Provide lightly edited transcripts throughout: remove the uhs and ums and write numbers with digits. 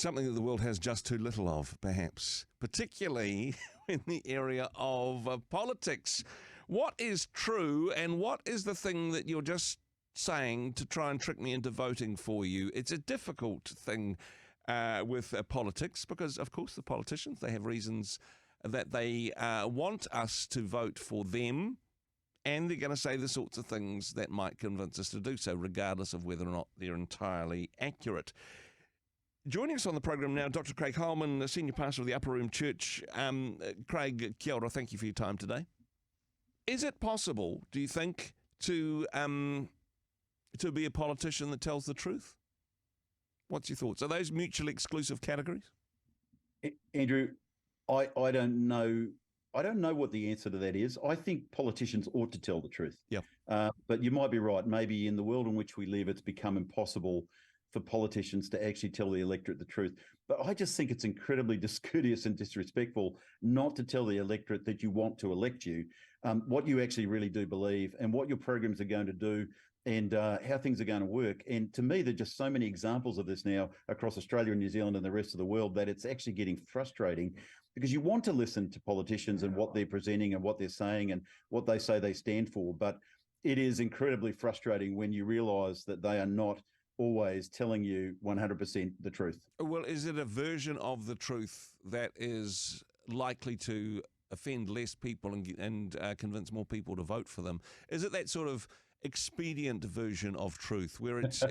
something that the world has just too little of, perhaps, particularly in the area of politics. What is true and what is the thing that you're just saying to try and trick me into voting for you? It's a difficult thing with politics because, of course, the politicians, they have reasons that they want us to vote for them, and they're going to say the sorts of things that might convince us to do so, regardless of whether or not they're entirely accurate. Joining us on the program now, Dr. Craig Heilmann, the Senior Pastor of the Upper Room Church. Craig, kia ora, thank you for your time today. Is it possible, do you think, to be a politician that tells the truth? What's your thoughts? Are those mutually exclusive categories? Andrew, I don't know. I don't know what the answer to that is. I think politicians ought to tell the truth. Yeah. But you might be right. Maybe in the world in which we live, it's become impossible for politicians to actually tell the electorate the truth. But I just think it's incredibly discourteous and disrespectful not to tell the electorate that you want to elect you, what you actually really do believe and what your programs are going to do and how things are going to work. And to me, there are just so many examples of this now across Australia and New Zealand and the rest of the world that it's actually getting frustrating because you want to listen to politicians and what they're presenting and what they're saying and what they say they stand for. But it is incredibly frustrating when you realise that they are not always telling you 100% the truth. Well, is it a version of the truth that is likely to offend less people and convince more people to vote for them? Is it that sort of expedient version of truth where it's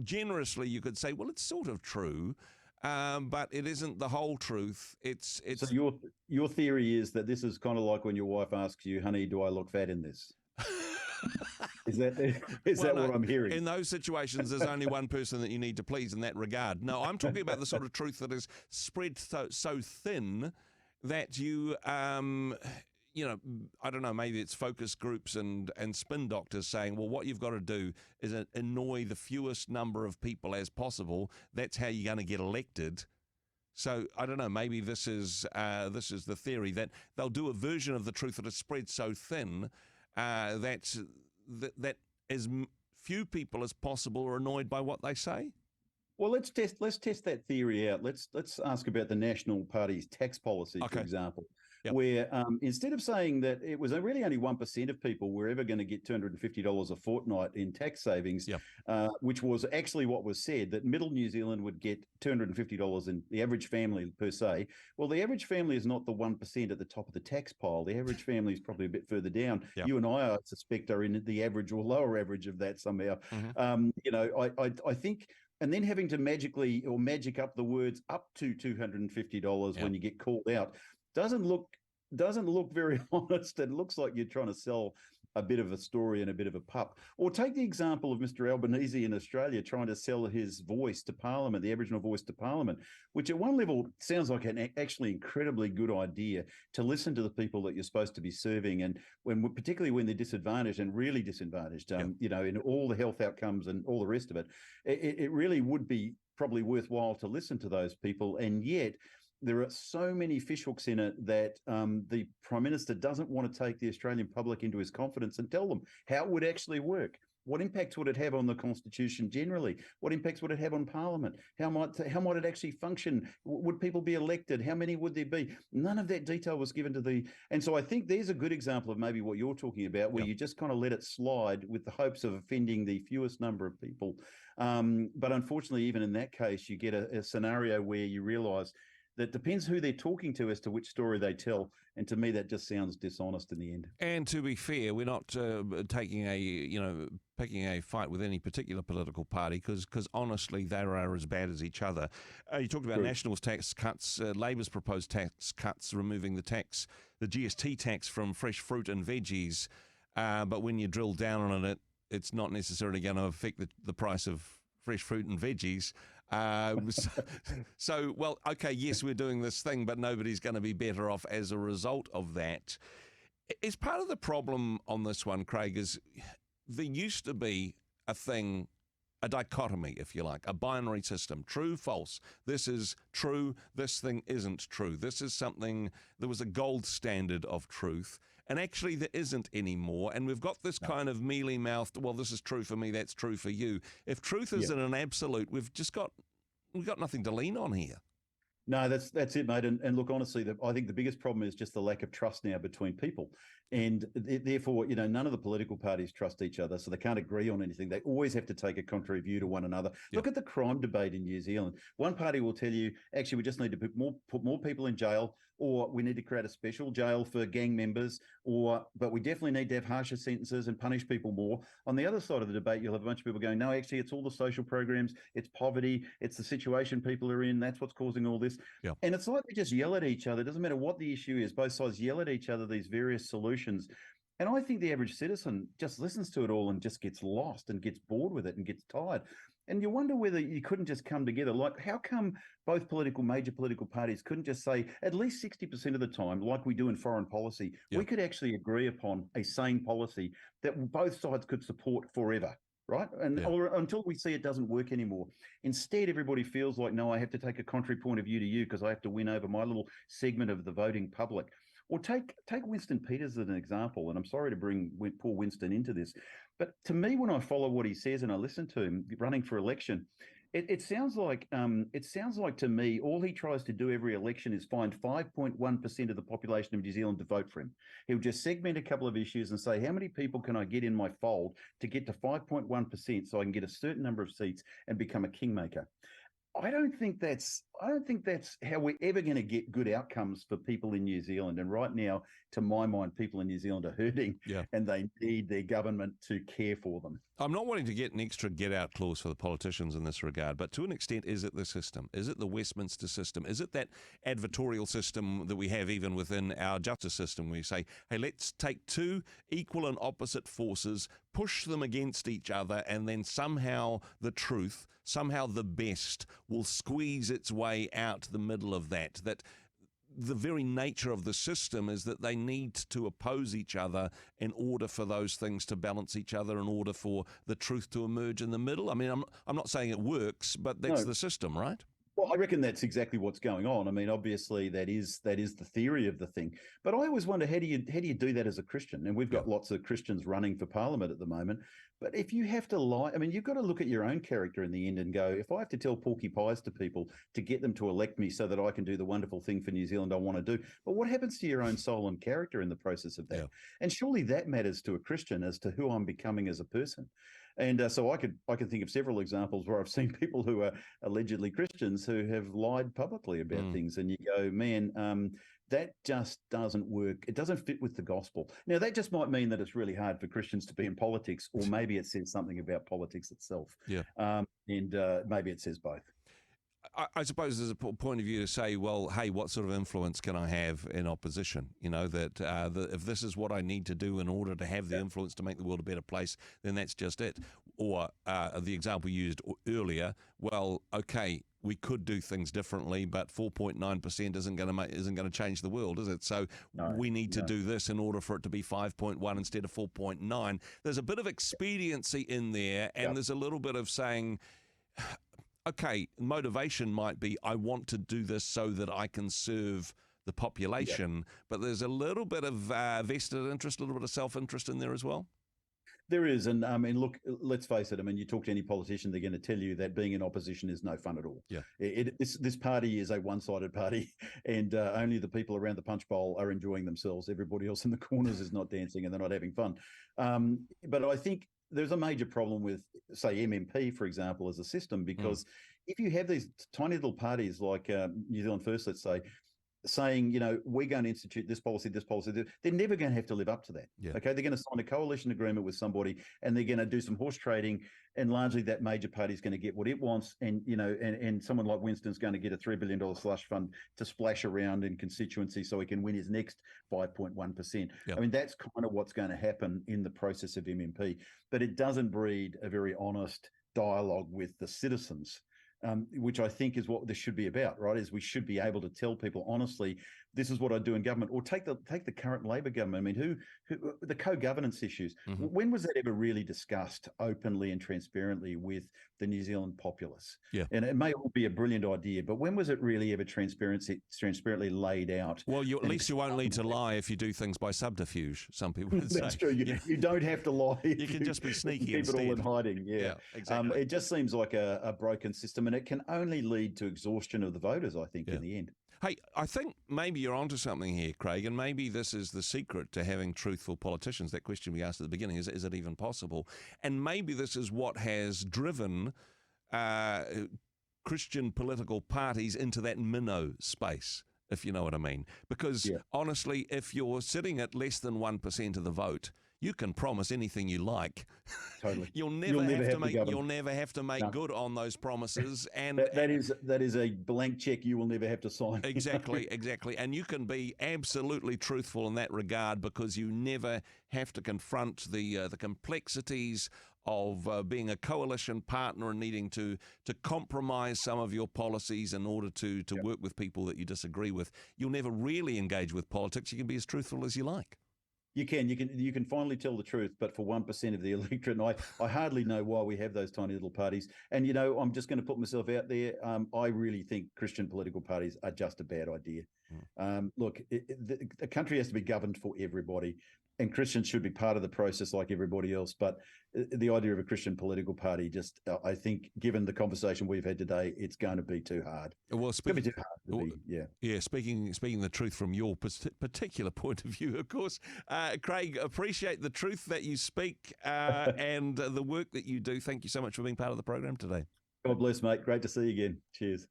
generously you could say, well, it's sort of true, but it isn't the whole truth. It's So your theory is that this is kind of like when your wife asks you, honey, do I look fat in this? Is that what I'm hearing? In those situations, there's only one person that you need to please in that regard. No, I'm talking about the sort of truth that is spread so thin that you, I don't know, maybe it's focus groups and spin doctors saying, well, what you've got to do is annoy the fewest number of people as possible. That's how you're going to get elected. So I don't know, maybe this is the theory that they'll do a version of the truth that is spread so thin that as few people as possible are annoyed by what they say? Well, let's test that theory out. Let's ask about the National Party's tax policy, for example, where instead of saying that it was really only 1% of people were ever going to get $250 a fortnight in tax savings, which was actually what was said, that middle New Zealand would get $250 in the average family per se. Well, the average family is not the 1% at the top of the tax pile. The average family is probably a bit further down. Yep. You and I suspect, are in the average or lower average of that somehow. Mm-hmm. I think. And then having to magic up the words up to $250 when you get called out doesn't look very honest. It looks like you're trying to sell a bit of a story and a bit of a pup. Or take the example of Mr. Albanese in Australia trying to sell his voice to Parliament, the Aboriginal voice to Parliament, which at one level sounds like an actually incredibly good idea to listen to the people that you're supposed to be serving, and particularly when they're disadvantaged and really disadvantaged, in all the health outcomes and all the rest of it. It really would be probably worthwhile to listen to those people, and yet there are so many fishhooks in it that the Prime Minister doesn't want to take the Australian public into his confidence and tell them how it would actually work. What impacts would it have on the Constitution generally? What impacts would it have on Parliament? How might it actually function? Would people be elected? How many would there be? None of that detail was given to and so I think there's a good example of maybe what you're talking about, where you just kind of let it slide with the hopes of offending the fewest number of people. But unfortunately, even in that case, you get a scenario where you realise that depends who they're talking to as to which story they tell. And to me, that just sounds dishonest in the end. And to be fair, we're not picking a fight with any particular political party because honestly, they are as bad as each other. You talked about National's tax cuts, Labor's proposed tax cuts, removing the GST tax from fresh fruit and veggies. But when you drill down on it, it's not necessarily going to affect the price of fresh fruit and veggies. Yes, we're doing this thing, but nobody's going to be better off as a result of that. Is part of the problem on this one, Craig, is there used to be a dichotomy, if you like, a binary system, true, false. This is true, this thing isn't true. This is something, there was a gold standard of truth. and actually there isn't anymore. And we've got this kind of mealy-mouthed, well, this is true for me, that's true for you. If truth isn't an absolute, we've got nothing to lean on here. No, that's it, mate. And look, honestly, I think the biggest problem is just the lack of trust now between people. And therefore, none of the political parties trust each other, so they can't agree on anything. They always have to take a contrary view to one another. Yep. Look at the crime debate in New Zealand. One party will tell you, actually, we just need to put more people in jail, or we need to create a special jail for gang members, but we definitely need to have harsher sentences and punish people more. On the other side of the debate, you'll have a bunch of people going, no, actually, it's all the social programs, it's poverty, it's the situation people are in, that's what's causing all this. Yep. And it's like they just yell at each other. It doesn't matter what the issue is. Both sides yell at each other these various solutions. And I think the average citizen just listens to it all and just gets lost and gets bored with it and gets tired. And you wonder whether you couldn't just come together. Like, how come both major political parties couldn't just say, at least 60% of the time, like we do in foreign policy, we could actually agree upon a sane policy that both sides could support forever, right? Or until we see it doesn't work anymore. Instead, everybody feels like, no, I have to take a contrary point of view to you because I have to win over my little segment of the voting public. Or take Winston Peters as an example, and I'm sorry to bring poor Winston into this, but to me, when I follow what he says and I listen to him running for election, it sounds like to me all he tries to do every election is find 5.1% of the population of New Zealand to vote for him. He'll just segment a couple of issues and say, how many people can I get in my fold to get to 5.1% so I can get a certain number of seats and become a kingmaker? I don't think that's how we're ever going to get good outcomes for people in New Zealand. And right now, to my mind, people in New Zealand are hurting and they need their government to care for them. I'm not wanting to get an extra get-out clause for the politicians in this regard, but to an extent, is it the system? Is it the Westminster system? Is it that adversarial system that we have even within our justice system where you say, hey, let's take two equal and opposite forces, push them against each other, and then somehow the truth, somehow the best will squeeze its way out the middle of that the very nature of the system is that they need to oppose each other in order for those things to balance each other, in order for the truth to emerge in the middle. I mean, I'm not saying it works, but that's the system, right? Well, I reckon that's exactly what's going on. I mean, obviously that is the theory of the thing. But I always wonder, how do you do that as a Christian? And we've got lots of Christians running for Parliament at the moment. But if you have to lie, I mean, you've got to look at your own character in the end and go, if I have to tell porky pies to people to get them to elect me so that I can do the wonderful thing for New Zealand I want to do, but what happens to your own soul and character in the process of that? Yeah. And surely that matters to a Christian as to who I'm becoming as a person. And so I can think of several examples where I've seen people who are allegedly Christians who have lied publicly about things, and you go, man, that just doesn't work. It doesn't fit with the gospel. Now, that just might mean that it's really hard for Christians to be in politics, or maybe it says something about politics itself. Yeah. And maybe it says both. I suppose there's a point of view to say, well, hey, what sort of influence can I have in opposition? You know, that if this is what I need to do in order to have the influence to make the world a better place, then that's just it. Or the example used earlier, well, okay, we could do things differently, but 4.9% isn't going to change the world, is it? So we need to do this in order for it to be 5.1 instead of 4.9. There's a bit of expediency in there, and there's a little bit of saying, okay, motivation might be, I want to do this so that I can serve the population, but there's a little bit of vested interest, a little bit of self-interest in there as well. There is. And I mean, look, let's face it. I mean, you talk to any politician, they're going to tell you that being in opposition is no fun at all. Yeah. This party is a one-sided party, and only the people around the punch bowl are enjoying themselves. Everybody else in the corners is not dancing and they're not having fun. But I think there's a major problem with, say, MMP, for example, as a system, because if you have these tiny little parties like New Zealand First, let's say, saying, you know, we're going to institute this policy, they're never going to have to live up to that. Yeah. Okay, they're going to sign a coalition agreement with somebody, and they're going to do some horse trading, and largely that major party is going to get what it wants, and you know, and someone like Winston's going to get a $3 billion slush fund to splash around in constituency so he can win his next 5.1%. Yep. I mean, that's kind of what's going to happen in the process of MMP, but it doesn't breed a very honest dialogue with the citizens. which I think is what this should be about, right? Is we should be able to tell people honestly, this is what I do in government. Or take the current Labor government. I mean, who the co-governance issues. Mm-hmm. When was that ever really discussed openly and transparently with the New Zealand populace? Yeah. And it may all be a brilliant idea, but when was it really ever transparently laid out? Well, at least you won't need to lie if you do things by subterfuge, some people would say. That's true. You don't have to lie. You can just be sneaky keep instead. It all in hiding. Yeah, exactly. It just seems like a broken system, and it can only lead to exhaustion of the voters, I think, in the end. Hey, I think maybe you're onto something here, Craig, and maybe this is the secret to having truthful politicians. That question we asked at the beginning, is it even possible? And maybe this is what has driven Christian political parties into that minnow space, if you know what I mean. Because honestly, if you're sitting at less than 1% of the vote, you can promise anything you like. Totally. You'll never have to make good on those promises. And that is a blank check you will never have to sign. Exactly. And you can be absolutely truthful in that regard because you never have to confront the complexities of being a coalition partner and needing to compromise some of your policies in order to work with people that you disagree with. You'll never really engage with politics. You can be as truthful as you like. You can finally tell the truth, but for 1% of the electorate, and I hardly know why we have those tiny little parties. And, I'm just going to put myself out there. I really think Christian political parties are just a bad idea. Look, the country has to be governed for everybody, and Christians should be part of the process like everybody else. But the idea of a Christian political party, just I think, given the conversation we've had today, it's going to be too hard. Well, it's going to be too hard to be, yeah. Speaking the truth from your particular point of view, of course, Craig, appreciate the truth that you speak and the work that you do. Thank you so much for being part of the program today. God bless, mate. Great to see you again. Cheers.